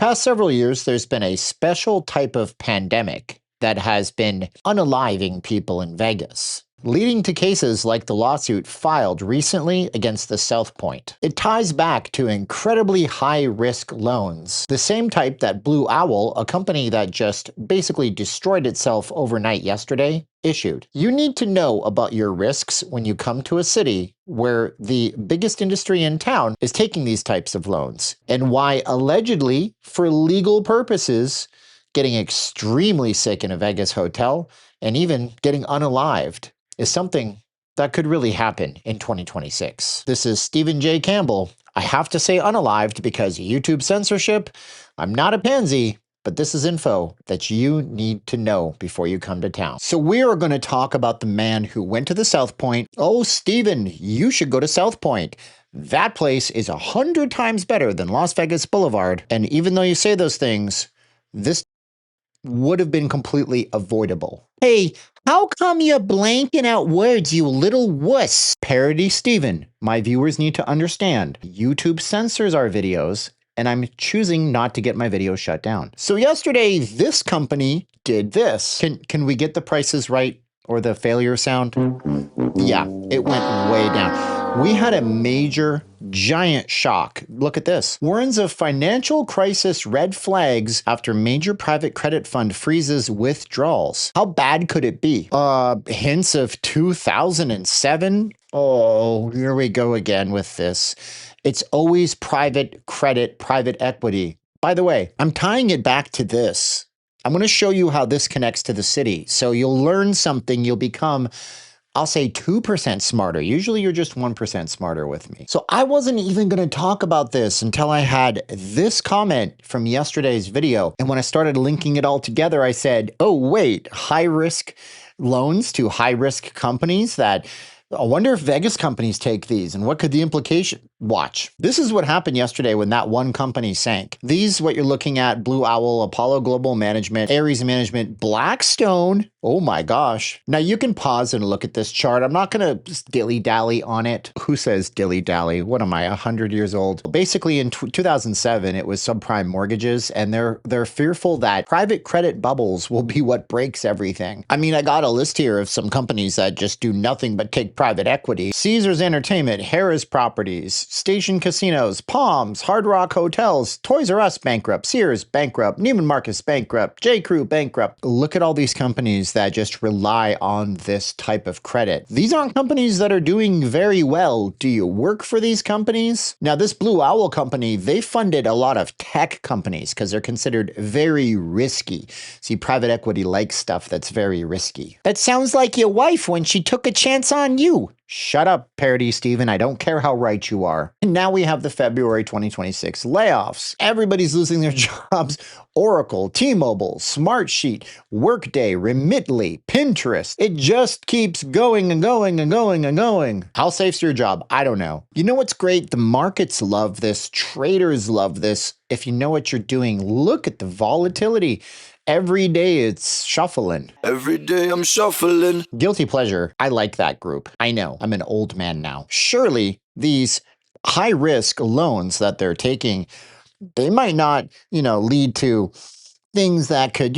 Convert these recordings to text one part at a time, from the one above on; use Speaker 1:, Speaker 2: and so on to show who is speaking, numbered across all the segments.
Speaker 1: past several years, there's been a special type of pandemic that has been unaliving people in Vegas, leading to cases like the lawsuit filed recently against the South Point. It ties back to incredibly high-risk loans, the same type that Blue Owl, a company that just basically destroyed itself overnight yesterday, issued. You need to know about your risks when you come to a city where the biggest industry in town is taking these types of loans, and why allegedly, for legal purposes, getting extremely sick in a Vegas hotel and even getting unalived is something that could really happen in 2026. This is Stephen J. Campbell. I have to say unalived because YouTube censorship. I'm not a pansy, but this is info that you need to know before you come to town. So we are going to talk about the man who went to the South Point. Oh, Stephen, you should go to South Point. That place is 100 times better than Las Vegas Boulevard. And even though you say those things, this would have been completely avoidable. Hey, how come you're blanking out words, you little wuss? Parody Steven. My viewers need to understand. YouTube censors our videos, and I'm choosing not to get my video shut down. So yesterday, this company did this. Can we get the prices right or the failure sound? Yeah, it went way down. We had a major, giant shock. Look at this. Warns of financial crisis red flags after major private credit fund freezes withdrawals. How bad could it be? Hints of 2007? Oh, here we go again with this. It's always private credit, private equity. By the way, I'm tying it back to this. I'm going to show you how this connects to the city. So you'll learn something, you'll become, I'll say 2% smarter. Usually you're just 1% smarter with me. So I wasn't even going to talk about this until I had this comment from yesterday's video. And when I started linking it all together, I said, oh, wait, high risk loans to high risk companies that I wonder if Vegas companies take these and what could the implication? Watch. This is what happened yesterday when that one company sank. These, what you're looking at, Blue Owl, Apollo Global Management, Ares Management, Blackstone. Oh my gosh. Now you can pause and look at this chart. I'm not going to dilly-dally on it. Who says dilly-dally? What am I, 100 years old? Basically in 2007, it was subprime mortgages, and they're fearful that private credit bubbles will be what breaks everything. I mean, I got a list here of some companies that just do nothing but take private equity. Caesars Entertainment, Harrah's Properties, Station Casinos, Palms, Hard Rock Hotels, Toys R Us bankrupt, Sears bankrupt, Neiman Marcus bankrupt, J. Crew bankrupt. Look at all these companies that just rely on this type of credit. These aren't companies that are doing very well. Do you work for these companies? Now, this Blue Owl company, they funded a lot of tech companies because they're considered very risky. See, private equity likes stuff that's very risky. That sounds like your wife when she took a chance on you. Shut up, Parody Steven. I don't care how right you are. And now we have the February 2026 layoffs. Everybody's losing their jobs. Oracle, T-Mobile, Smartsheet, Workday, Remitly, Pinterest. It just keeps going and going and going and going. How safe's your job? I don't know. You know what's great? The markets love this. Traders love this. If you know what you're doing, look at the volatility. Every day it's shuffling.
Speaker 2: Every day I'm shuffling.
Speaker 1: Guilty pleasure. I like that group. I know. I'm an old man now. Surely these high risk loans that they're taking, they might not, lead to things that could,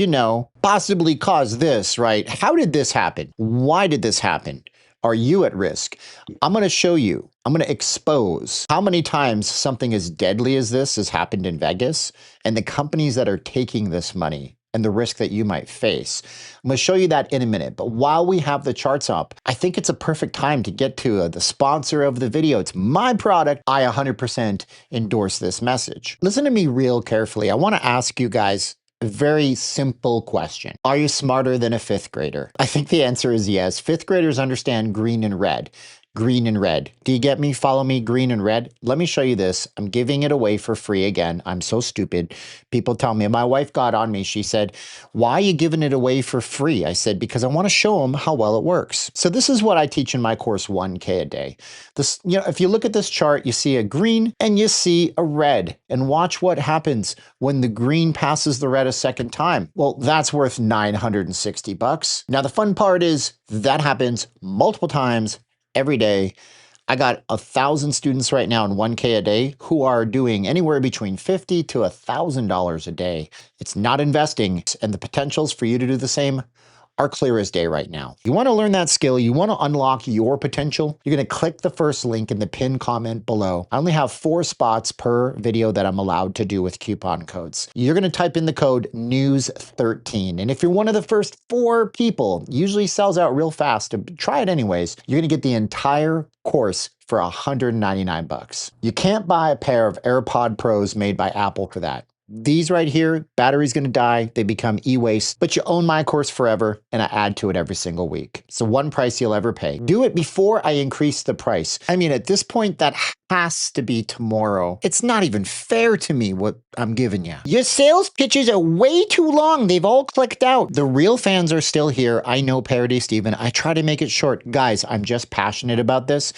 Speaker 1: possibly cause this, right? How did this happen? Why did this happen? Are you at risk? I'm going to show you. I'm going to expose how many times something as deadly as this has happened in Vegas and the companies that are taking this money and the risk that you might face. I'm going to show you that in a minute. But while we have the charts up, I think it's a perfect time to get to the sponsor of the video. It's my product. I 100% endorse this message. Listen to me real carefully. I want to ask you guys a very simple question. Are you smarter than a fifth grader? I think the answer is yes. Fifth graders understand green and red. Green and red. Do you get me? Follow me, green and red. Let me show you this. I'm giving it away for free again. I'm so stupid. People tell me, my wife got on me. She said, why are you giving it away for free? I said, because I want to show them how well it works. So this is what I teach in my course, 1K a day. This, if you look at this chart, you see a green and you see a red. And watch what happens when the green passes the red a second time. Well, that's worth $960. Now, the fun part is that happens multiple times every day. I got 1,000 students right now in 1K a day who are doing anywhere between $50 to $1,000 a day. It's not investing, and the potentials for you to do the same are clear as day right now. You want to learn that skill, you want to unlock your potential, you're going to click the first link in the pinned comment below. I only have 4 spots per video that I'm allowed to do with coupon codes. You're going to type in the code NEWS13. And if you're one of the first 4 people, usually sells out real fast, try it anyways, you're going to get the entire course for $199. You can't buy a pair of AirPod Pros made by Apple for that. These right here, battery's going to die. They become e-waste, but you own my course forever, and I add to it every single week. So one price you'll ever pay. Do it before I increase the price. I mean, at this point, that has to be tomorrow. It's not even fair to me what I'm giving you. Your sales pitches are way too long. They've all clicked out. The real fans are still here. I know, Parody Steven. I try to make it short. Guys, I'm just passionate about this.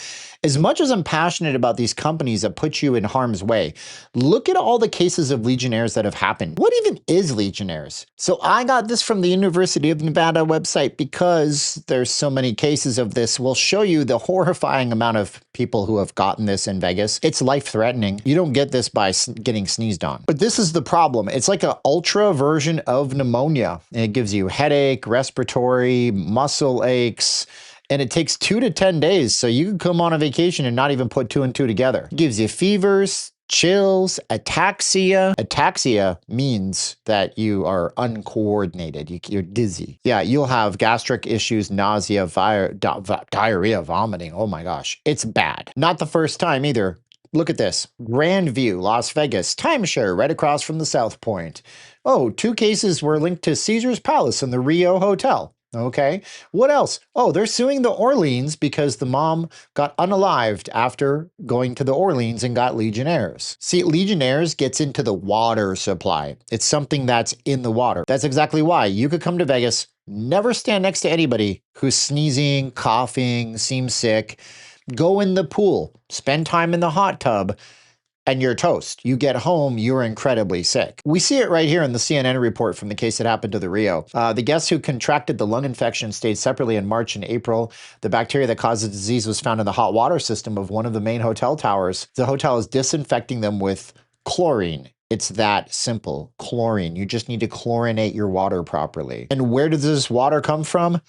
Speaker 1: As much as I'm passionate about these companies that put you in harm's way, look at all the cases of Legionnaires that have happened. What even is Legionnaires? So I got this from the University of Nevada website because there's so many cases of this. We'll show you the horrifying amount of people who have gotten this in Vegas. It's life-threatening. You don't get this by getting sneezed on. But this is the problem. It's like an ultra version of pneumonia. And it gives you headache, respiratory, muscle aches, and it takes 2 to 10 days. So you can come on a vacation and not even put 2 and 2 together. It gives you fevers, chills, ataxia. Ataxia means that you are uncoordinated. You're dizzy. Yeah, you'll have gastric issues, nausea, diarrhea, vomiting. Oh my gosh, it's bad. Not the first time either. Look at this. Grand View, Las Vegas, timeshare right across from the South Point. Oh, 2 cases were linked to Caesar's Palace and the Rio Hotel. Okay, what else? Oh, they're suing the Orleans because the mom got unalived after going to the Orleans and got Legionnaires. See, Legionnaires gets into the water supply. It's something that's in the water. That's exactly why you could come to Vegas, never stand next to anybody who's sneezing, coughing, seems sick. Go in the pool, spend time in the hot tub, and you're toast. You get home, you're incredibly sick. We see it right here in the CNN report from the case that happened to the Rio. The guests who contracted the lung infection stayed separately in March and April. The bacteria that caused the disease was found in the hot water system of one of the main hotel towers. The hotel is disinfecting them with chlorine. It's that simple, chlorine. You just need to chlorinate your water properly. And where does this water come from?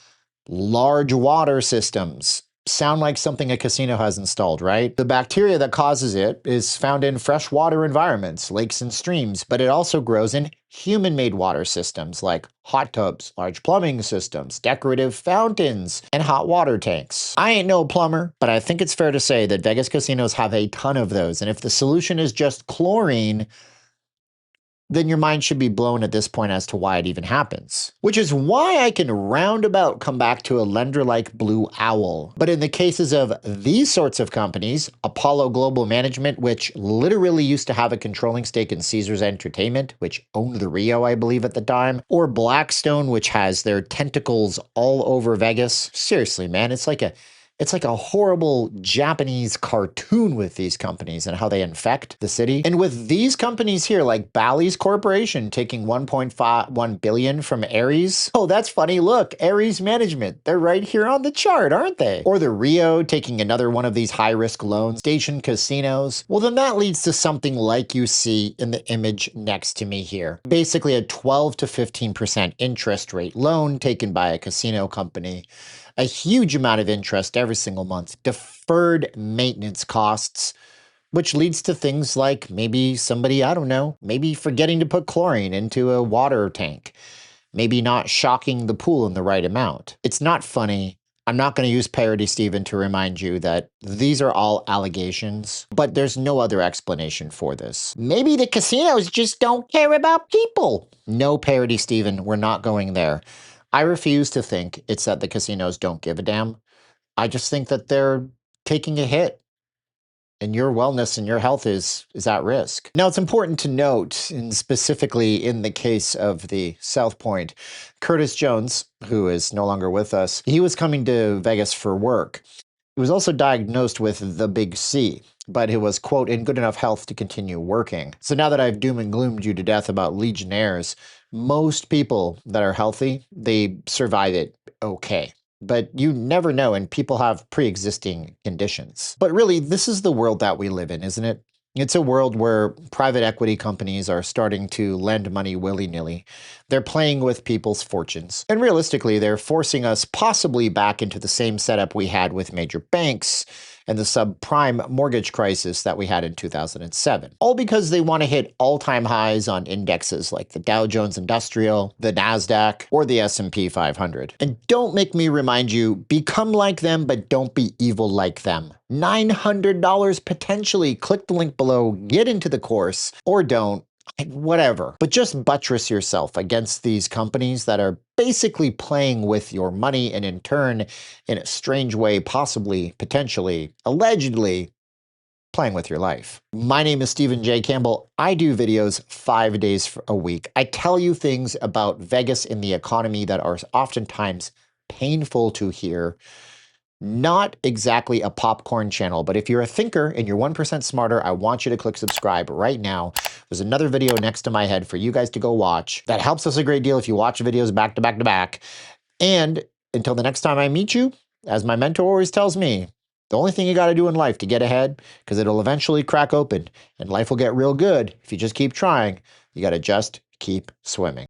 Speaker 1: Large water systems. Sound like something a casino has installed, right? The bacteria that causes it is found in freshwater environments, lakes and streams, but it also grows in human-made water systems like hot tubs, large plumbing systems, decorative fountains, and hot water tanks. I ain't no plumber, but I think it's fair to say that Vegas casinos have a ton of those, and if the solution is just chlorine, then your mind should be blown at this point as to why it even happens. Which is why I can roundabout come back to a lender like Blue Owl. But in the cases of these sorts of companies, Apollo Global Management, which literally used to have a controlling stake in Caesars Entertainment, which owned the Rio, I believe, at the time, or Blackstone, which has their tentacles all over Vegas. Seriously, man, it's like a horrible Japanese cartoon with these companies and how they infect the city. And with these companies here, like Bally's Corporation taking $1.1 billion from Ares. Oh, that's funny. Look, Ares Management. They're right here on the chart, aren't they? Or the Rio taking another one of these high-risk loans, Station Casinos. Well, then that leads to something like you see in the image next to me here. Basically a 12 to 15% interest rate loan taken by a casino company. A huge amount of interest every single month, deferred maintenance costs, which leads to things like maybe somebody, I don't know, maybe forgetting to put chlorine into a water tank, maybe not shocking the pool in the right amount. It's not funny. I'm not going to use Parody Steven to remind you that these are all allegations, but there's no other explanation for this. Maybe the casinos just don't care about people. No, Parody Steven, we're not going there. I refuse to think it's that the casinos don't give a damn. I just think that they're taking a hit and your wellness and your health is at risk. Now, it's important to note, and specifically in the case of the South Point, Curtis Jones, who is no longer with us, he was coming to Vegas for work. He was also diagnosed with the big C, but he was, quote, in good enough health to continue working. So now that I've doom and gloomed you to death about Legionnaires, most people that are healthy, they survive it okay. But you never know, and people have pre-existing conditions. But really, this is the world that we live in, isn't it? It's a world where private equity companies are starting to lend money willy-nilly. They're playing with people's fortunes. And realistically, they're forcing us possibly back into the same setup we had with major banks and the subprime mortgage crisis that we had in 2007. All because they want to hit all-time highs on indexes like the Dow Jones Industrial, the Nasdaq, or the S&P 500. And don't make me remind you, become like them, but don't be evil like them. $900 potentially. Click the link below, get into the course, or don't. Whatever. But just buttress yourself against these companies that are basically playing with your money and in turn, in a strange way, possibly, potentially, allegedly, playing with your life. My name is Stephen J. Campbell. I do videos 5 days a week. I tell you things about Vegas and the economy that are oftentimes painful to hear. Not exactly a popcorn channel, but if you're a thinker and you're 1% smarter, I want you to click subscribe right now. There's another video next to my head for you guys to go watch. That helps us a great deal if you watch videos back to back to back. And until the next time I meet you, as my mentor always tells me, the only thing you got to do in life to get ahead, because it'll eventually crack open and life will get real good if you just keep trying, you got to just keep swimming.